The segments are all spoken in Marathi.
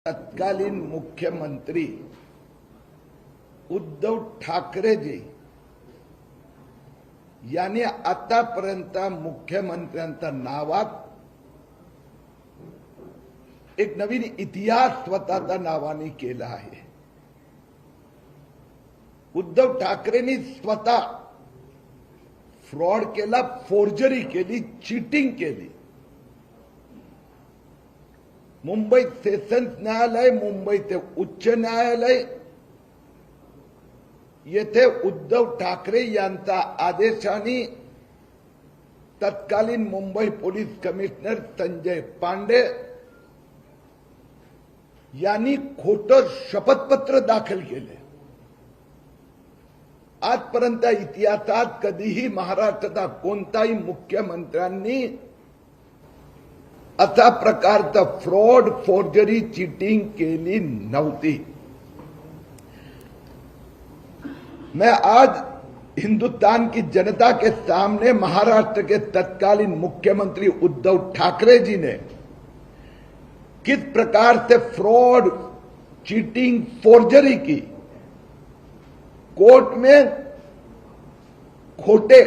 तत्कालीन मुख्यमंत्री उद्धव ठाकरेजी यांनी आतापर्यंत मुख्यमंत्र्यांच्या नावात एक नवीन इतिहास स्वतःच्या नावाने केला आहे। उद्धव ठाकरेंनी स्वतः फ्रॉड केला, फोर्जरी केली, चीटिंग केली। मुंबई सेशन्स न्यायालय, मुंबईचे उच्च न्यायालय येथे उद्धव ठाकरे यांच्या आदेशाने तत्कालीन मुंबई पोलीस कमिशनर संजय पांडे यांनी खोटं शपथपत्र दाखल केले। आजपर्यंत इतिहासात कधीही महाराष्ट्राचा कोणताही मुख्यमंत्र्यांनी अशा प्रकारचा फ्रॉड, फोर्जरी, चीटिंग केली नव्हती। मैं आज हिंदुस्तान की जनता के सामने महाराष्ट्र के तत्कालीन मुख्यमंत्री उद्धव ठाकरे जी ने किस प्रकार से फ्रॉड, चीटिंग, फोर्जरी की, कोर्ट में खोटे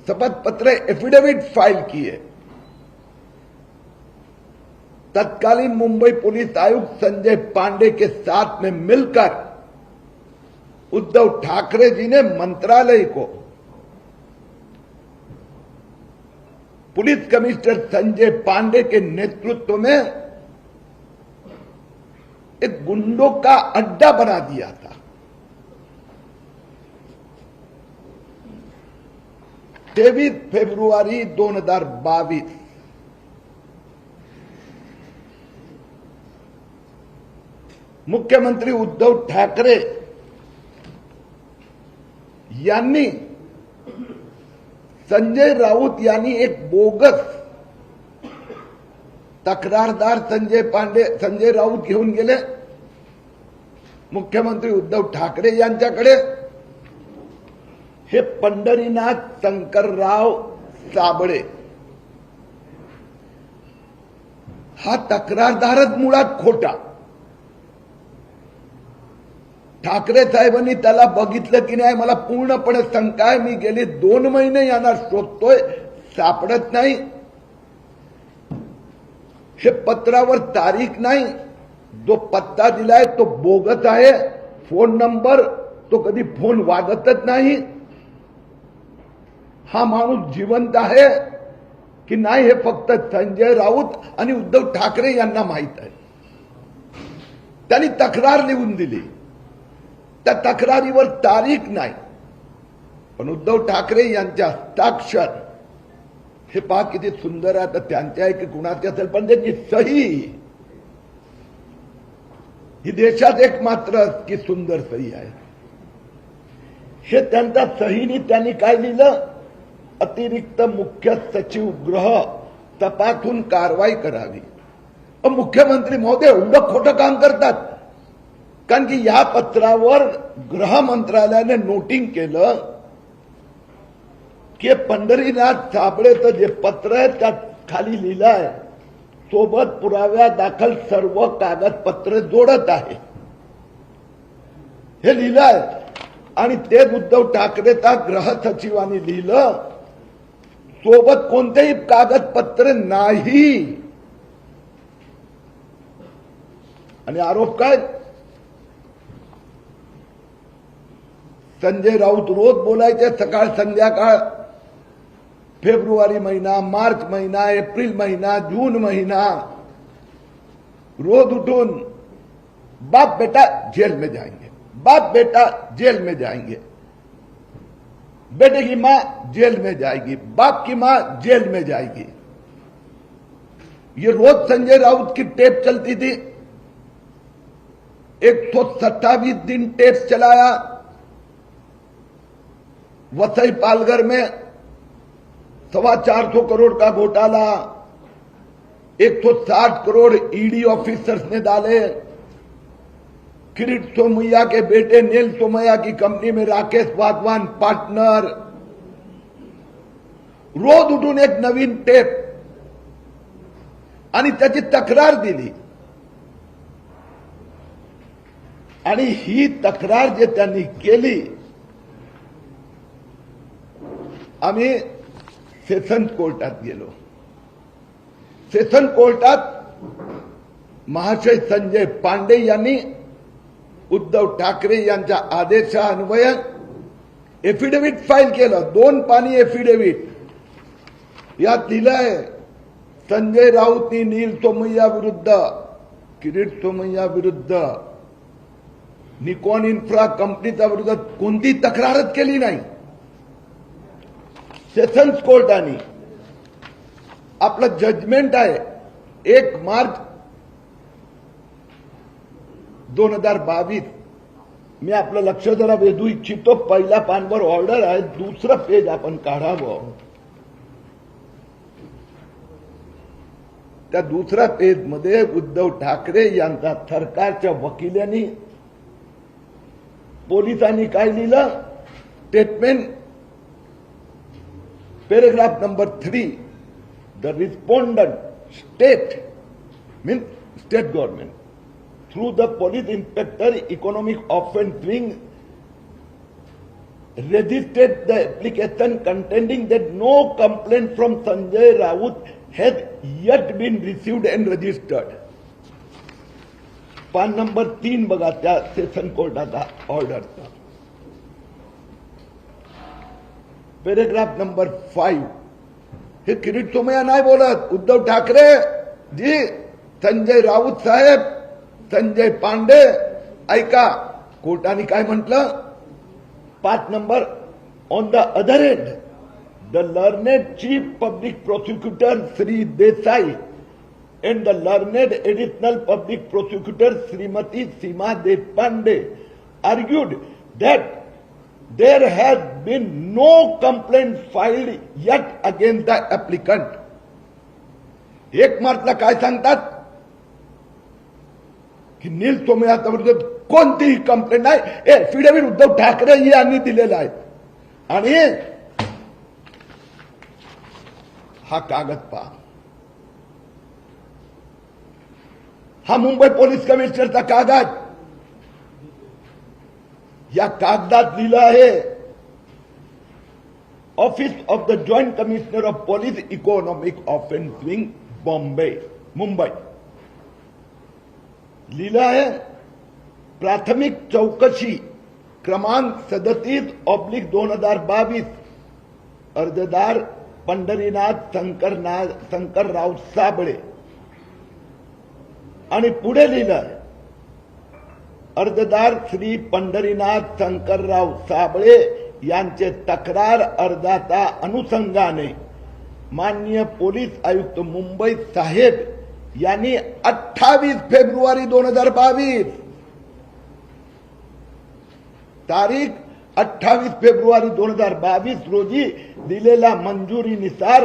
शपथ पत्र, एफिडेविट फाइल किए। तत्कालीन मुंबई पुलिस आयुक्त संजय पांडे के साथ में मिलकर उद्धव ठाकरे जी ने मंत्रालय को पुलिस कमिश्नर संजय पांडे के नेतृत्व में एक गुंडों का अड्डा बना दिया था। 23 फेब्रुवारी 2022 मुख्यमंत्री उद्धव ठाकरे यांनी संजय राऊत यांनी एक बोगस तक्रारदार संजय राऊत घेऊन गेले मुख्यमंत्री उद्धव ठाकरे यांच्याकडे। हे पंढरीनाथ शंकरराव साबळे हा तक्रारदारच मुळात खोटा। ठाकरे साहेबांनी त्याला बघितलं की नाही मला पूर्णपणे शंका आहे। मी गेले 2 महिने यांना शोधतोय, सापडत नाही। हे पत्रावर तारीख नाही, जो पत्ता दिलाय तो बोगस आहे। फोन नंबर तो कधी फोन वाजतच नाही। हा माणूस जिवंत आहे की नाही हे फक्त संजय राऊत आणि उद्धव ठाकरे यांना माहित आहे। त्यांनी तक्रार लिहून दिली, त्या तक्रारीवर तारीख नाही, पण उद्धव ठाकरे यांच्या हस्ताक्षर हे पहा किती सुंदर आहे। तर त्यांच्या आहे की कुणाची असेल, पण त्यांची सही ही देशात एकमात्र की सुंदर सही आहे। हे त्यांच्या सहीने त्यांनी काय लिहिलं, अतिरिक्त मुख्य सचिव गृह तपासून कारवाई करावी। मुख्यमंत्री महोदय एवढं खोटं काम करतात, कारण की या पत्रावर गृह मंत्रालयाने नोटिंग केलं की पंढरीनाथ साबळेचं जे पत्र आहे त्यात खाली लिहिलं आहे सोबत पुराव्या दाखल सर्व कागदपत्र जोडत आहे, हे लिहिलं आहे। आणि ते उद्धव ठाकरेचा गृह सचिवांनी लिहिलं सोबत कोणतेही कागदपत्र नाही। आणि आरोप काय, संजय राऊत रोज बोलायचे सकाळ संध्याकाळ, फेब्रुवारी महिना, मार्च महिना, एप्रिल महिना, जून महिना, रोज उठून बाप बेटा जेल में जाएंगे, बाप बेटा जेल में जाएंगे, बेटे की मां जेल में जाएगी, बाप की मां जेल में जाएगी। ये रोज संजय राउत की टेप चलती थी। 127 दिन टेप चलाया। वसई पालघर में 425 करोड़ का घोटाला, 160 करोड़ ईडी ऑफिसर्स ने डाले। किरीट सोमैया के बेटे नील सोमैया की कंपनी में राकेश वाधवान पार्टनर। रोज उठून एक नवीन टेप आणि त्याची तक्रार दिली। आणि ही तक्रार जे त्यांनी केली, आम्ही सेशन कोर्टात गेलो. सेशन कोर्टात महाशय संजय पांडे यांनी उद्धव ठाकरे यांच्या आदेशान्वये एफिडेव्हिट फाईल केलं. 2 पानी एफिडेव्हिट. यात लिहिलं आहे, संजय राऊतनी नील सोमय्या विरुद्ध, किरीट सोमय्या विरुद्ध, निकॉन इन्फ्रा कंपनीच्या विरुद्ध कोणती तक्रारच केली नाही. सेशन्स कोर्टाने आपलं जजमेंट आहे 1 मार्च 2022. मी आपलं लक्ष जरा वेधू इच्छितो. पहिल्या पानवर ऑर्डर आहे, दुसरं पेज आपण काढावं. त्या दुसऱ्या पेज मध्ये उद्धव ठाकरे यांचा सरकारच्या वकिलांनी, पोलिसांनी काय लिहिलं, statement paragraph number 3, the respondent state means state government through the police inspector economic offence wing registered the application contending that no complaint from Sanjay Raut has yet been received and registered. पान नंबर 3 बघा त्या सेशन कोर्टाचा ऑर्डरचा. Paragraph number 5. हे किरीट सोमय्या नाही बोलत, उद्धव ठाकरे जी, संजय राऊत साहेब, संजय पांडे. ऐका कोर्टाने काय म्हटलं, 5 number. On the other end the learned chief public prosecutor Shri Desai and the learned additional public prosecutor Srimati Seema Deshpande argued that there has been no complaint filed yet against the applicant. 1 मार्चला काय सांगतात की नील सोमय्या विरुद्ध कोणतीही कंप्लेंट नाही. एफिडेव्हिट उद्धव ठाकरे यांनी दिलेला आहे. आणि हा कागद पहा, हा मुंबई पोलीस कमिशनरचा कागद. या कागदात लिहिलं आहे, office of the joint commissioner of police economic offence wing Bombay Mumbai. लिहिलं आहे, प्राथमिक चौकशी क्रमांक 37/2022, अर्जदार पंढरीनाथ शंकरराव साबळे. आणि पुढे लिहिलं, अर्जदार श्री पंढरीनाथ शंकरराव साबळे यांचे तक्रार अर्जाचा अनुषंगाने माननीय पोलीस आयुक्त मुंबई साहेब यांनी 28 फेब्रुवारी 2022 तारीख 28 फेब्रुवारी 2022 रोजी दिलेल्या मंजुरीनुसार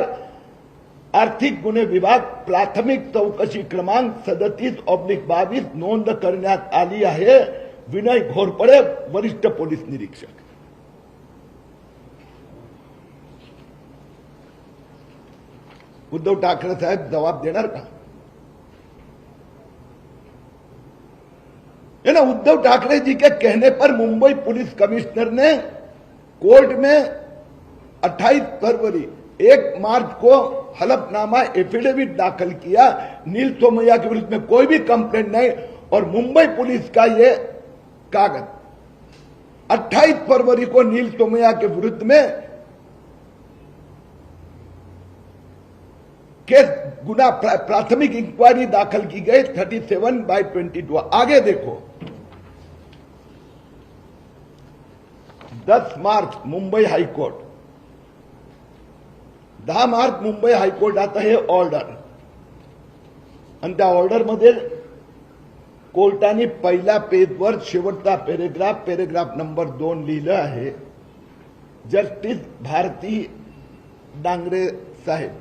आर्थिक गुन्हे विभाग प्राथमिक चौकशी क्रमांक 37/22 नोंद करण्यात आली आहे. विनय घोरपडे, वरिष्ठ पोलीस निरीक्षक. उद्धव ठाकरे साहेब जवाब देणार का? है ना, उद्धव ठाकरे जी के कहने पर मुंबई पुलिस कमिश्नर ने कोर्ट में 28 फरवरी 1 मार्च को हलफनामा एफिडेविट दाखिल किया. नील सोमय्या के विरुद्ध में कोई भी कंप्लेंट नहीं. और मुंबई पुलिस का ये कागज 28 फरवरी को नील सोमय्या के विरुद्ध में केस गुना प्राथमिक इंक्वायरी दाखिल की गई 37/22. आगे देखो, 10 मार्च मुंबई हाईकोर्ट, 10 मार्च मुंबई हायकोर्टात हे ऑर्डर. आणि त्या ऑर्डर मध्ये कोर्टाने पहिल्या पेजवर शेवटचा पॅराग्राफ नंबर 2 लिहिलं आहे, जस्टिस भारती डांगरे साहेब.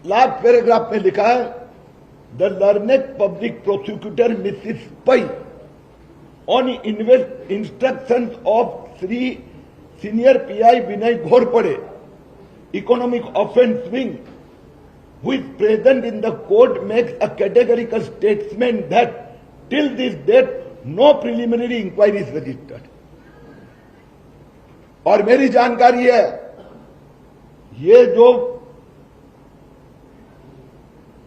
लास्ट पैराग्राफ में लिखा है, the learned public prosecutor Mrs Pai on instructions of Shri senior PI Vinay Ghorpade, economic offence wing, who is present in the court, makes a categorical statement that till this date no preliminary inquiry is registered. और मेरी जानकारी है ये जो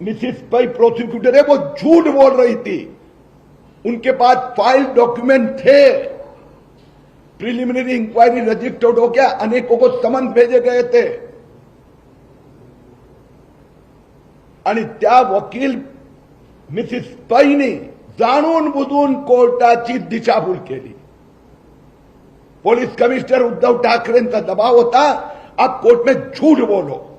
मिसिस पई प्रोसिक्यूटर है वो झूठ बोल रही थी, उनके पास फाइल डॉक्यूमेंट थे, प्रिलिमिनरी इंक्वायरी रजिस्टर्ड हो गया, अनेकों को समन भेजे गए थे आणि त्या वकील मिसिस पैनी जाणून बुजून कोर्टाची दिशाभूल केली। पुलिस कमिश्नर उद्धव ठाकरेंचा दबाव होता, आप कोर्ट में झूठ बोलो,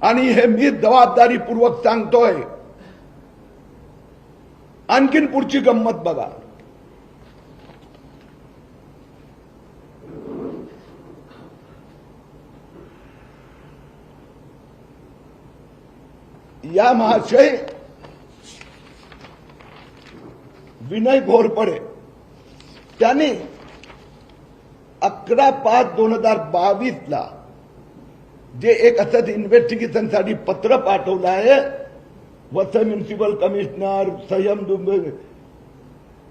आणि हे मी जबाबदारीपूर्वक सांगतोय। आणखीन पुढची गंमत बघा, या महाशय विनय घोरपडे त्यांनी 11/5/2022 ला जे एक असंच इन्व्हेस्टिगेशनसाठी पत्र पाठवलं आहे, वसई म्युनिसिपल कमिशनर संयम दुबे,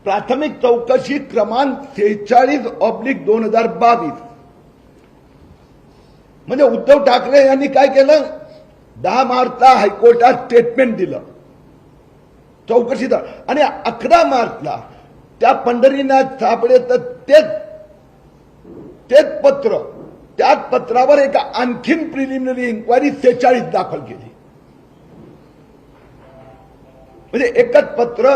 प्राथमिक चौकशी क्रमांक 46/2022, म्हणजे उद्धव ठाकरे यांनी काय केलं, 10 मार्चला हायकोर्टात स्टेटमेंट दिलं चौकशीचा, आणि 11 मार्चला त्या पंढरीनाथ साबळेचं तेच पत्र, त्याच पत्रावर एक आणखीन प्रिलिमिनरी इंक्वायरी 46 दाखल केली। म्हणजे एकच पत्र,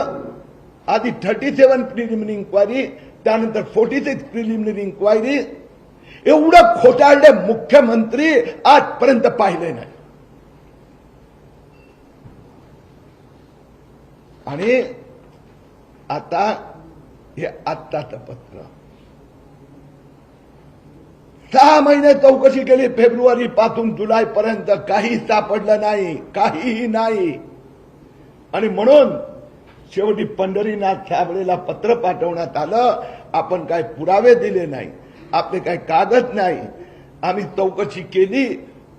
आधी 37 प्रिलिमिनरी इंक्वायरी, त्यानंतर 46 प्रिलिमिनरी इंक्वायरी। एवढं खोटारडे मुख्यमंत्री आजपर्यंत पाहिले नाही। आणि आता हे आत्ताचं पत्र, 6 महिने चौकशी केली, फेब्रुवारी पासून जुलै पर्यंत काही सापडलं नाही, काहीही नाही। आणि म्हणून शेवटी पंढरीनाथ साबळेला पत्र पाठवण्यात आलं, आपण काय पुरावे दिले नाही, आपले काय कागद नाही, आम्ही चौकशी केली,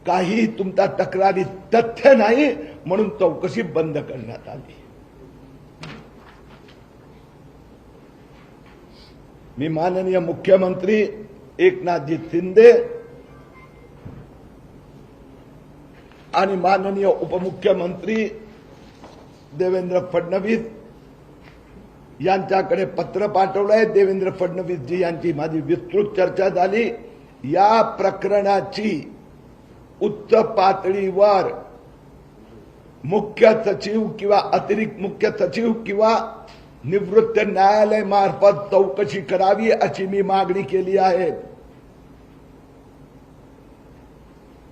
काही तुमच्या तक्रारी तथ्य नाही, म्हणून चौकशी बंद करण्यात आली। मी माननीय मुख्यमंत्री एकनाथजी शिंदे आणि माननीय उपमुख्यमंत्री देवेंद्र फडणवीस यांच्याकडे पत्र पाठवलंय। देवेंद्र फडणवीसजी यांची माझी विस्तृत चर्चा झाली। या प्रकरणाची उच्च पातळीवर मुख्य सचिव किंवा अतिरिक्त मुख्य सचिव किंवा निवृत्त न्यायालय मार्फत चौकशी करावी अशी मी मागणी केली आहे।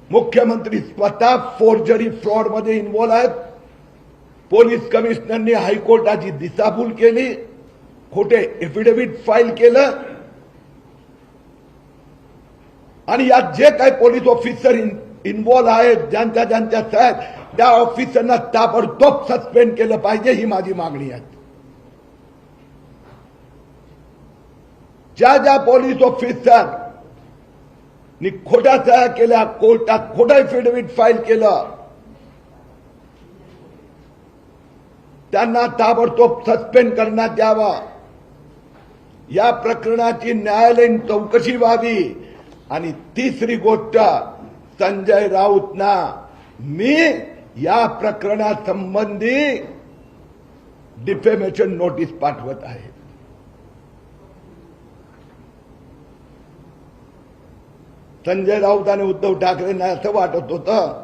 मुख्यमंत्री स्वतः फोर्जरी फ्रॉड मध्ये इन्व्हॉल्व आहेत। पोलीस कमिशनरने हायकोर्टाची दिशाभूल केली, खोटे एफिडेव्हिट फाईल केलं, आणि यात जे काही पोलीस ऑफिसर इन्व्हॉल्व आहेत, ज्यांच्या सह्या, त्या ऑफिसरना ताबडतोब सस्पेंड केलं पाहिजे, ही माझी मागणी आहे। ज्या पोलीस ऑफिसर नि खोट्या सह्या केल्या, कोर्टात खोटं एफिडेव्हिट फाईल केलं, त्यांना ताबडतोब सस्पेंड करण्यात यावं। या प्रकरणाची न्यायालयीन चौकशी व्हावी। आणि तिसरी गोष्ट, संजय राऊतना मी या प्रकरणासंबंधी डिफेमेशन नोटीस पाठवत आहे। संजय राऊत आणि उद्धव ठाकरेंना असं वाटत होतं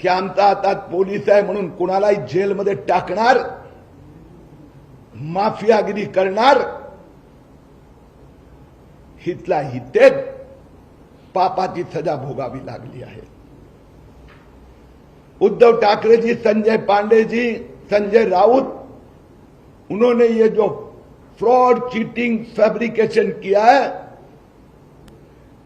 की आमचा हातात पोलीस आहे म्हणून कुणालाही जेलमध्ये टाकणार, माफियागिरी करणार, हितला हितेच पापाची सजा भोगावी लागली आहे। उद्धव ठाकरे जी, संजय पांडे जी, संजय राउत, उन्होंने ये जो फ्रॉड, चीटिंग, फैब्रिकेशन किया है,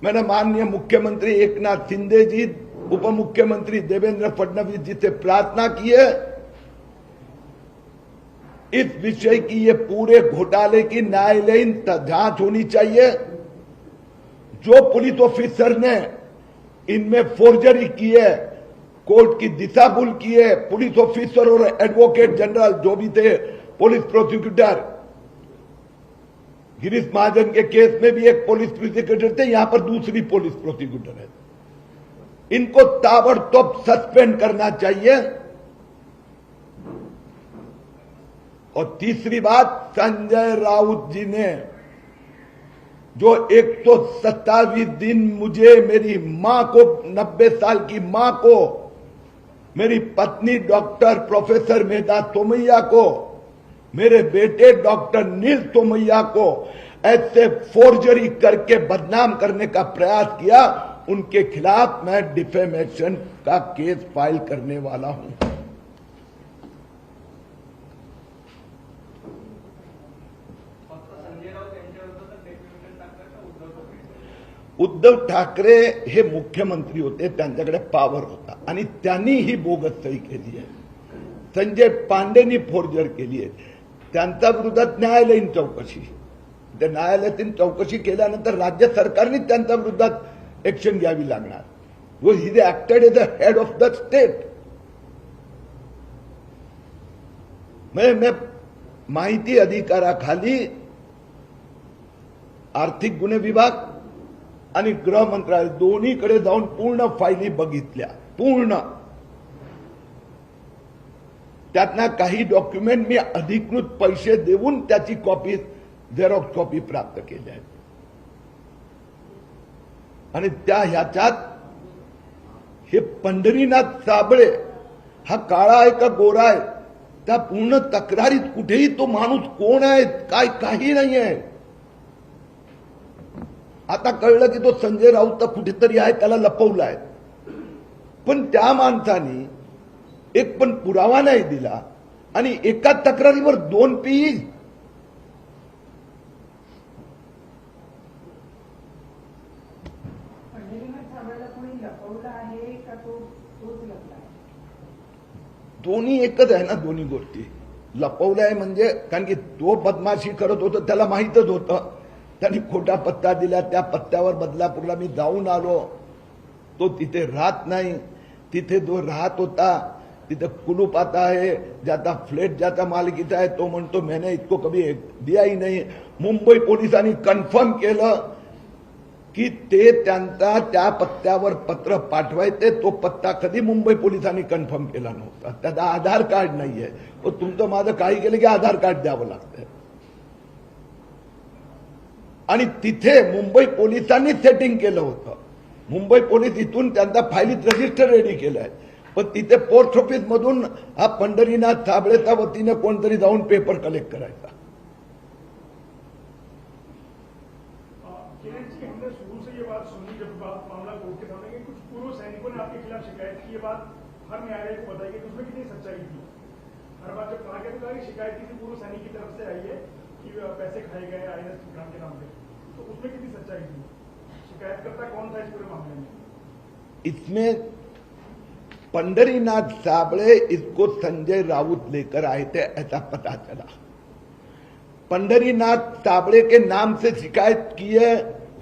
मैंने माननीय मुख्यमंत्री एकनाथ शिंदे जी, उप मुख्यमंत्री देवेंद्र फडणवीस जी से प्रार्थना की है, इस विषय की ये पूरे घोटाले की न्यायालयीन जांच होनी चाहिए। जो पुलिस ऑफिसर ने इनमें फोर्जरी की है कोर्ट की दिशा भूल की है। पुलिस ऑफिसर और एडवोकेट जनरल जो भी थे, पुलिस प्रोसिक्यूटर, गिरीश महाजन के केस में भी एक पुलिस प्रोसिक्यूटर थे, यहां पर दूसरी पुलिस प्रोसिक्यूटर है। इनको ताबड़तोड़ सस्पेंड करना चाहिए। और तीसरी बात, संजय राउत जी ने जो 127 दिन मुझे, मेरी मां को, 90 साल की मां को, मेरी पत्नी डॉक्टर प्रोफेसर मेधा तोमैया को, मेरे बेटे डॉक्टर नील तोमैया को ऐसे फोर्जरी करके बदनाम करने का प्रयास किया, उनके खिलाफ मैं डिफेमेशन का केस फाइल करने वाला हूं। उद्धव ठाकरे हे मुख्यमंत्री होते, त्यांच्याकडे पॉवर होता आणि त्यांनी ही बोगस सही केली आहे। संजय पांडेनी फोर्जर केली आहे। त्यांच्या विरोधात न्यायालयीन चौकशी, त्या न्यायालयातील चौकशी केल्यानंतर राज्य सरकारने त्यांच्या विरोधात ऍक्शन घ्यावी लागणार। वो ही acted as the head of the state. मैं माहिती अधिकाराखाली आर्थिक गुन्हे विभाग आणि गृह मंत्रालय दोन्हीकडे जाऊन पूर्ण फायली बघितल्या, पूर्ण। त्यातना काही डॉक्युमेंट मी अधिकृत पैसे देऊन त्याची कॉपी, झेरॉक्स कॉपी प्राप्त केल्या आहेत। आणि त्या ह्याच्यात हे पंढरीनाथ साबळे हा काळा आहे का गोरा आहे, त्या पूर्ण तक्रारीत कुठेही तो माणूस कोण आहे काय काही नाही आहे। आता कळलं की तो संजय राऊत तर कुठेतरी आहे, त्याला लपवलाय। पण त्या माणसाने एक पण पुरावा नाही दिला आणि एका तक्रारीवर 2 पीई। दोन्ही एकच आहे ना, दोन्ही गोष्टी। लपवलाय म्हणजे कारण की तो बदमाशी करत होता, त्याला माहीतच होतं। त्यांनी खोटा पत्ता दिला, त्या पत्त्यावर बदलापूरला मी जाऊन आलो। तो तिथे राहत नाही, तिथे जो राहत होता तिथे कुलूप आता है, ज्याचा फ्लॅट ज्याचा मालकीचा आहे तो म्हणतो मैंने इसको कभी दिया ही नहीं। मुंबई पोलिसांनी कन्फर्म केलं की ते त्यांचा त्या पत्त्यावर पत्र पाठवायचे, तो पत्ता कधी मुंबई पोलिसांनी कन्फर्म केला नव्हता। त्याचा आधार कार्ड नाहीये। तो तुमचं माझं काही केलं की आधार कार्ड द्यावं लागतं। आणि तिथे मुंबई पोलिसांनी सेटिंग केलं होतं। मुंबई पोलीस इथून त्यांचा फायलीत रजिस्टर रेडी केलाय, पण तिथे पोस्ट ऑफिस मधून हा पंढरीनाथ साबळेच्या वतीने कोणतरी जाऊन पेपर कलेक्ट करायचा। हमने शुरू से ये बात सुनी, जब मामला कोर्ट के सामने कुछ पूर्व सैनिकों ने आपके खिलाफ शिकायत की, ये बात हर न्यायालय को बताई गई, उसमें कितनी सच्चाई थी? हर बात जब कहा गया तो कहा शिकायत किसी पूर्व सैनिक की तरफ से आई है कि पैसे खाए गए आईएनएस विक्रांत के नाम पे, तो उसमें कितनी सच्चाई थी? शिकायतकर्ता कौन था इस पूरे मामले में? इसमें पंढरीनाथ साबळे इसको संजय राउत लेकर आए थे, ऐसा पता चला। पंढरीनाथ साबळे के नाम से शिकायत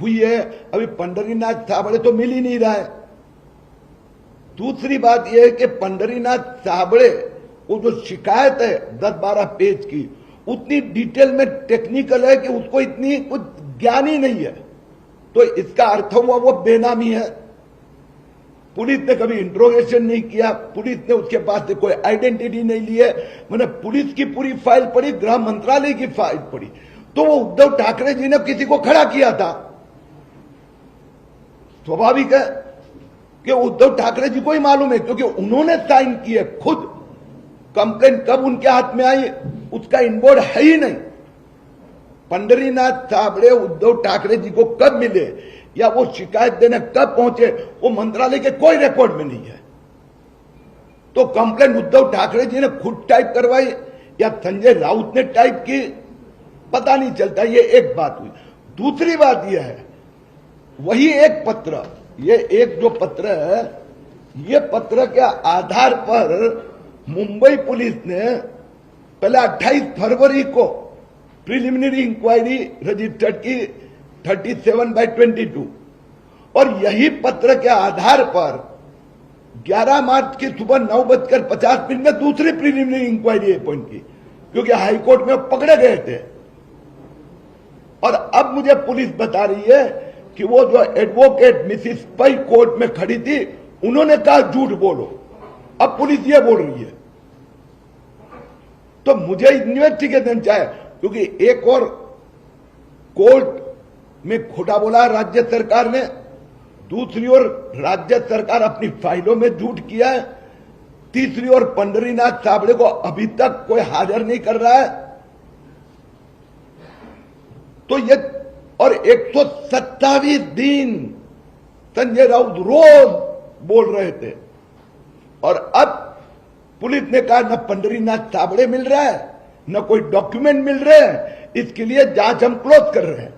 हुई है। अभी पंढरीनाथ साबळे तो मिल ही नहीं रहा है। दूसरी बात यह है कि पंढरीनाथ साबळे वो जो शिकायत है 10-12 पेज की, उतनी डिटेल में टेक्निकल है कि उसको इतनी कुछ ज्ञान ही नहीं है। तो इसका अर्थ हुआ वो बेनामी है। पुलिस ने कभी इंट्रोगेशन नहीं किया, पुलिस ने उसके पास से कोई आइडेंटिटी नहीं ली है। मैंने पुलिस की पूरी फाइल पढ़ी, गृह मंत्रालय की फाइल पढ़ी, तो वो उद्धव ठाकरे जी ने किसी को खड़ा किया था। स्वाभाविक है कि उद्धव ठाकरे जी को ही मालूम है, क्योंकि उन्होंने साइन किए खुद। कंप्लेंट कब उनके हाथ में आई उसका इनबोर्ड है ही नहीं। पंढरीनाथ साबळे उद्धव ठाकरे जी को कब मिले या वो शिकायत देने कब पहुंचे, वो मंत्रालय के कोई रिकॉर्ड में नहीं है। तो कंप्लेंट उद्धव ठाकरे जी ने खुद टाइप करवाई या संजय राउत ने टाइप की, पता नहीं चलता। ये एक बात हुई। दूसरी बात यह है, वही एक पत्र, ये एक जो पत्र है, ये पत्र के आधार पर मुंबई पुलिस ने पहले 28 फरवरी को प्रिलिमिनरी इंक्वायरी रजिस्टर्ड की 37/22, और यही पत्र के आधार पर 11 मार्च की सुबह 9:50 में दूसरी प्रिलिमिनरी इंक्वायरी अपॉइंट की, क्योंकि हाईकोर्ट में पकड़े गए थे। और अब मुझे पुलिस बता रही है कि वो जो एडवोकेट मिसिस पई कोर्ट में खड़ी थी, उन्होंने कहा झूठ बोलो। अब पुलिस ये बोल रही है। तो मुझे इन्वेस्टिगेशन चाहिए, क्योंकि एक और कोर्ट में खोटा बोला राज्य सरकार ने, दूसरी ओर राज्य सरकार अपनी फाइलों में झूठ किया है, तीसरी ओर पंढरीनाथ साबळे को अभी तक कोई हाजिर नहीं कर रहा है। तो ये और 127 दिन संजय राउत रोज बोल रहे थे, और अब पुलिस ने कहा न पंढरीनाथ साबळे मिल रहा है, न कोई डॉक्यूमेंट मिल रहे हैं, इसके लिए जांच हम क्लोज कर रहे हैं।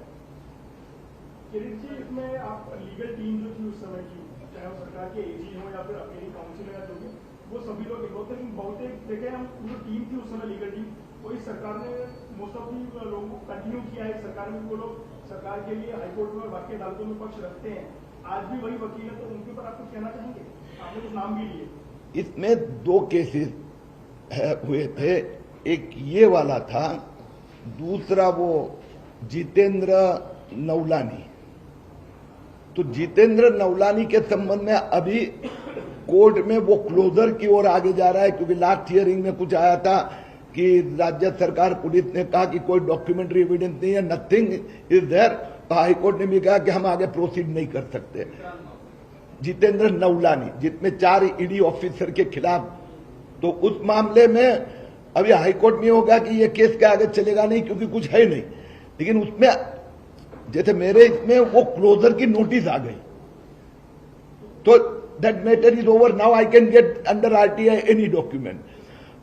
इसमें आप लीगल टीम जो थी उस समय की, चाहे वो सरकार के एजी हो या फिर अपनी काउंसिल या जो भी, वो सभी लोग इन्वॉल्व थे, लेकिन बहुत देखे हम जो टीम थी उस समय लीगल टीम, वही सरकार ने मोस्ट ऑफ दी लोगों को कंटिन्यू किया है। सरकार में वो लोग सरकार के लिए हाईकोर्ट में और बाकी अदालतों में पक्ष रखते हैं, आज भी वही वकील है, तो उनके ऊपर आप कुछ कहना चाहेंगे? आपने कुछ नाम भी लिए। इसमें 2 केसेस हुए थे, एक ये वाला था, दूसरा वो जितेंद्र नवलानी। तो जितेंद्र नवलानी के संबंध में अभी कोर्ट में वो क्लोजर की ओर आगे जा रहा है, क्योंकि लास्ट हियरिंग में कुछ आया था कि राज्य सरकार पुलिस ने कहा कि कोई डॉक्यूमेंट्री एविडेंस नहीं है, नथिंग इज देयर। तो हाईकोर्ट ने भी कहा कि हम आगे प्रोसीड नहीं कर सकते। जितेंद्र नवलानी, जिसमें 4 ईडी ऑफिसर के खिलाफ, तो उस मामले में अभी हाईकोर्ट में होगा कि ये केस के आगे चलेगा नहीं, क्योंकि कुछ है नहीं। लेकिन उसमें जैसे मेरे इसमें वो क्लोजर की नोटिस आ गई, तो that matter is over, now I can get under RTI any document.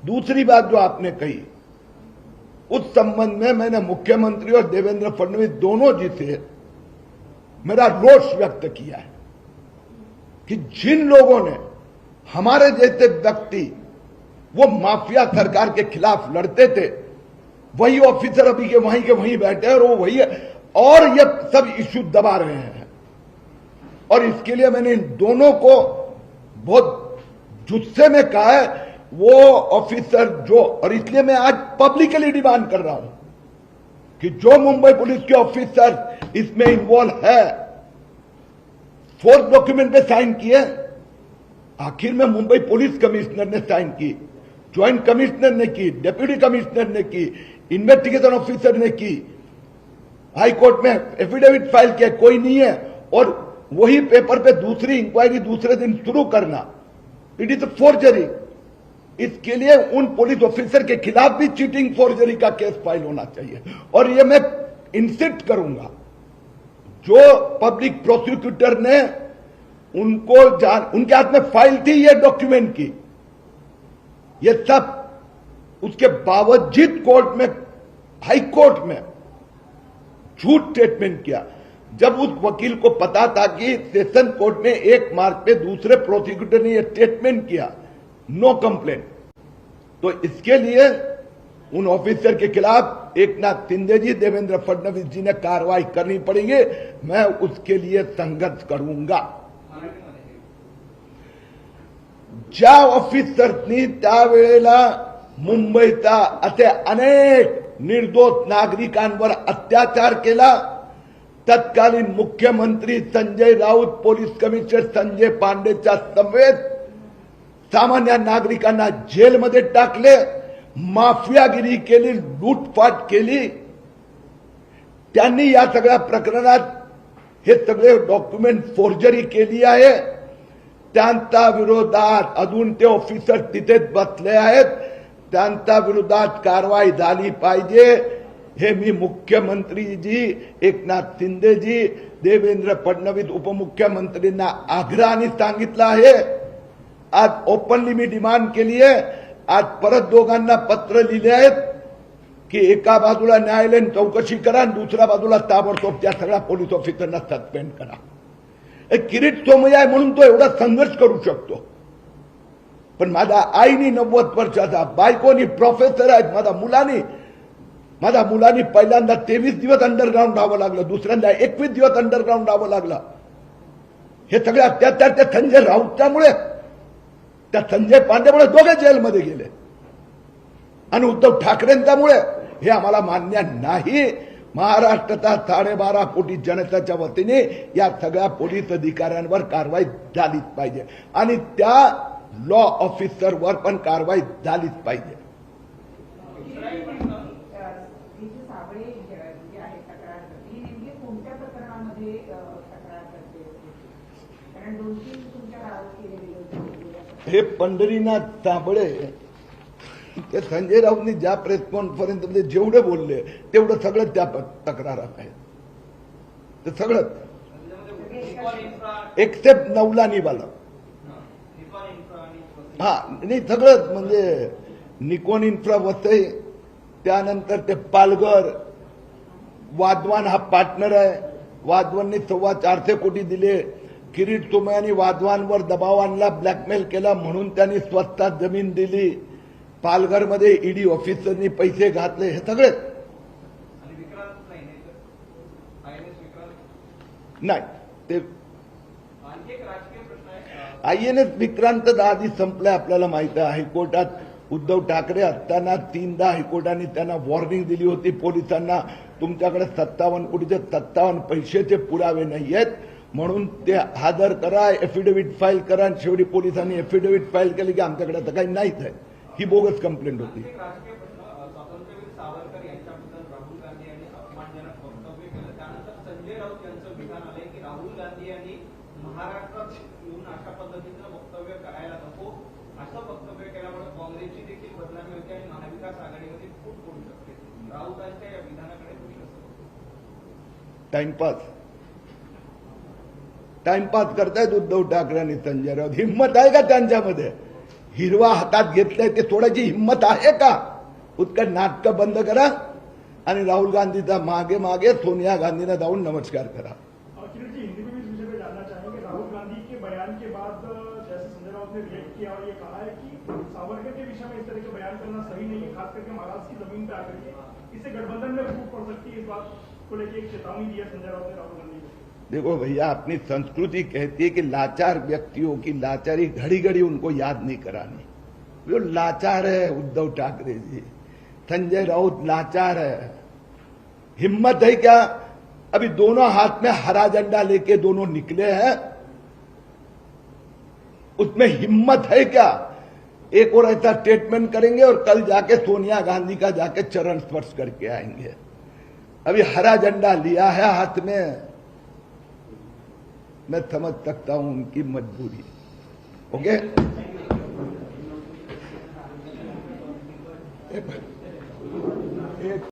दूसरी बात जो आपने कही, उस संबंध में मैंने मुख्यमंत्री और देवेंद्र फडणवीस दोनों जी से मेरा रोष व्यक्त किया है कि जिन लोगों ने हमारे जैसे व्यक्ति वो माफिया सरकार के खिलाफ लड़ते थे, वही ऑफिसर अभी के वहीं बैठे हैं, और वो वही है, और ये सब इश्यू दबा रहे हैं। और इसके लिए मैंने इन दोनों को बहुत जुस्से में कहा है, वो ऑफिसर जो, और इसलिए मैं आज पब्लिकली डिमांड कर रहा हूं कि जो मुंबई पुलिस के ऑफिसर इसमें इन्वॉल्व है, 4th डॉक्यूमेंट पे साइन किए, आखिर में मुंबई पुलिस कमिश्नर ने साइन की, ज्वाइंट कमिश्नर ने की, डिप्टी कमिश्नर ने की, इन्वेस्टिगेशन ऑफिसर ने की, हाई कोर्ट में एफिडेविट फाइल किया, कोई नहीं है, और वही पेपर पे दूसरी इंक्वायरी दूसरे दिन शुरू करना, इट इज फोर्जरी। इसके लिए उन पुलिस ऑफिसर के खिलाफ भी चीटिंग फोर्जरी का केस फाइल होना चाहिए। और ये मैं इंसिस्ट करूंगा, जो पब्लिक प्रोसिक्यूटर ने उनके हाथ में फाइल थी ये डॉक्यूमेंट की, ये सब, उसके बावजूद कोर्ट में, हाई कोर्ट में झूठ स्टेटमेंट किया, जब उस वकील को पता था कि सेशन कोर्ट में 1 मार्च पे दूसरे प्रोसिक्यूटर ने यह स्टेटमेंट किया, नो कंप्लेंट। तो इसके लिए उन ऑफिसर के खिलाफ एकनाथ शिंदे जी, देवेंद्र फडणवीस जी ने कार्रवाई करनी पड़ेगी। मैं उसके लिए संघर्ष करूंगा। ज्या ऑफिसर्सनी त्यावेळेला मुंबईचा असे अनेक निर्दोष नागरिकांवर अत्याचार केला, तत्कालीन मुख्यमंत्री संजय राऊत, पोलीस कमिशनर संजय पांडेच्या समेत सामान्य नागरिकांना जेलमध्ये टाकले, माफियागिरी केली, लूटपाट केली। त्यांनी या सगळ्या प्रकरणात हे सगळे डॉक्युमेंट फोर्जरी केली आहे। त्यांच्या विरोधात अजून ते ऑफिसर तिथेच बसले आहेत, त्यांच्या विरोधात कारवाई झाली पाहिजे, हे मी मुख्यमंत्रीजी एकनाथ शिंदेजी, देवेंद्र फडणवीस उपमुख्यमंत्रींना आग्रहाने सांगितलं आहे। आज ओपनली मी डिमांड केली आहे, आज परत दोघांना पत्र लिहिले आहेत की एका बाजूला न्यायालयीन चौकशी करा, दुसऱ्या बाजूला ताबडतोब त्या सगळ्या पोलीस ऑफिसरना सस्पेंड करा। किरीट सोमय्या आहे म्हणून तो एवढा संघर्ष करू शकतो, पण माझ्या आईनी 90 वर्षाचा, बायकोनी प्रोफेसर आहेत, माझ्या मुलांनी पहिल्यांदा 23 दिवस अंडरग्राऊंड राहावं लागलं, दुसऱ्यांदा 21 दिवस अंडरग्राऊंड राहावं लागलं। हे सगळे अत्याचार त्या संजय राऊतांमुळे, त्या संजय पांडेमुळे दोघे जेलमध्ये गेले आणि उद्धव ठाकरेंच्यामुळे हे आम्हाला मान्य नाही. महाराष्ट्राच्या 12.5 कोटी जनतेच्या वतीने या सगळ्या पोलीस अधिकाऱ्यांवर कारवाई झालीच पाहिजे आणि त्या लॉ ऑफिसरवर पण कारवाई झालीच पाहिजे. हे पंढरीनाथ तांबळे ते संजय राऊतनी ज्या प्रेस कॉन्फरन्समध्ये जेवढे बोलले तेवढं सगळं त्या तक्रारात आहे. ते सगळं एक्सेप्ट नवलानीवाला हा नाही सगळं म्हणजे निकॉन इन्फ्रा वसई, त्यानंतर ते पालघर, वाधवान हा पार्टनर आहे. वाधवानने 425 कोटी दिले. किरीट सोमय्यांनी वाधवानवर दबाव आणला, ब्लॅकमेल केला म्हणून त्यांनी स्वस्तात जमीन दिली. पालघरमध्ये ईडी ऑफिसरनी पैसे घातले. हे सगळे नाही ते INS विक्रांत आधी संपलाय आपल्याला माहिती आहे. हायकोर्टात उद्धव ठाकरे असताना 3दा हायकोर्टाने त्यांना वॉर्निंग दिली होती पोलिसांना, तुमच्याकडे 57 कोटीचे 57 पैशाचे पुरावे नाहीयेत म्हणून ते हजर करा, एफिडेव्हिट फाईल करा. आणि शेवटी पोलिसांनी एफिडेव्हिट फाईल केली की आमच्याकडे तर काही नाहीच आहे. ही बोगस कंप्लेंट होती. स्वातंत्र्यवीर सावरकर यांच्याबद्दल राहुल गांधी यांनी अपमानजनक वक्तव्य केलं. त्यानंतर संजय राऊत यांचं विधान आलंय की राहुल गांधी यांनी महाराष्ट्रात येऊन अशा पद्धतीचं वक्तव्य करायला नको. असं वक्तव्य केल्यामुळे काँग्रेसची देखील बदनामी होते आणि महाविकास आघाडीमध्ये फूट पडू शकते. राऊतांच्या या विधानाकडे टाइमपास करतायत उद्धव ठाकरे आणि संजय राऊत. हिंमत आहे का त्यांच्यामध्ये? हिरवा हातात घेतलाय ते सोडायची हिंमत आहे का? उत्कट नाटक बंद करा आणि राहुल गांधीचा मागे मागे सोनिया गांधीने जाऊन नमस्कार करा. किरण जी, हिंदी में भी इस विषय पे जानना चाहेंगे. राहुल गांधी के बयान के बाद जैसे संजय राउत ने रिएक्ट किया और ये कहा है कि सावरकर के विषय में इस तरह के बयान करना सही नहीं है, खास करके महाराष्ट्र की जमीन पे आकर के. इससे गठबंधन में फूट पड़ सकती है. इस बात को लेकर एक चेतावनी दी है संजय राउत ने राहुल गांधी को. देखो भैया, अपनी संस्कृति कहती है कि लाचार व्यक्तियों की लाचारी घड़ी घड़ी उनको याद नहीं करानी. वो लाचार है उद्धव ठाकरे जी, संजय राउत लाचार है. हिम्मत है क्या? अभी दोनों हाथ में हरा झंडा लेके दोनों निकले हैं. उसमें हिम्मत है क्या? एक और ऐसा स्टेटमेंट करेंगे और कल जाके सोनिया गांधी का जाके चरण स्पर्श करके आएंगे. अभी हरा झंडा लिया है हाथ में. मैं समझ सकता हूं उनकी मजबूरी. ओके